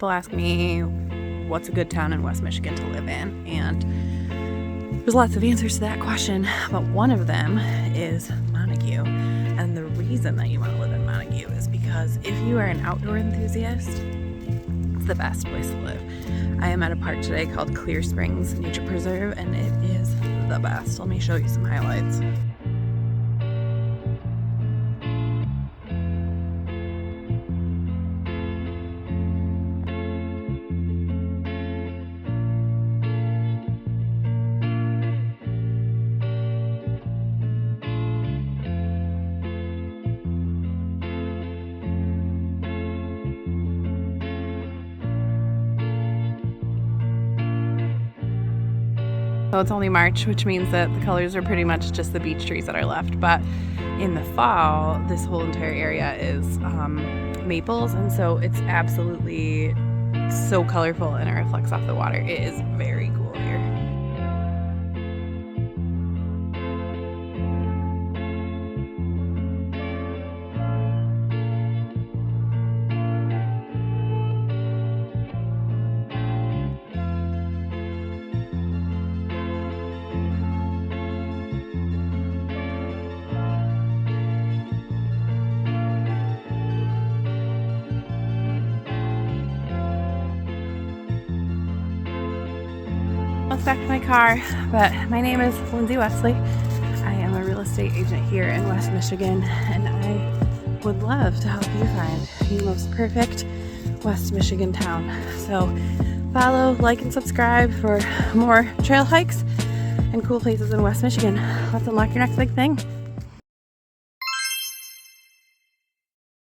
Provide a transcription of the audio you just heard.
people ask me what's a good town in West Michigan to live in, and there's lots of answers to that question, but one of them is Montague. And the reason that you want to live in Montague is because if you are an outdoor enthusiast, it's the best place to live. I am at a park today called Clear Springs Nature Preserve, and it is the best. Let me show you some highlights. So it's only March, which means that the colors are pretty much just the beech trees that are left. But in the fall, this whole entire area is maples, and so it's absolutely so colorful and it reflects off the water. It is very cool here. Back to my car, but my name is Lindsay Wesley. I am a real estate agent here in West Michigan, and I would love to help you find the most perfect West Michigan town. So follow, like, and subscribe for more trail hikes and cool places in West Michigan. Let's unlock your next big thing.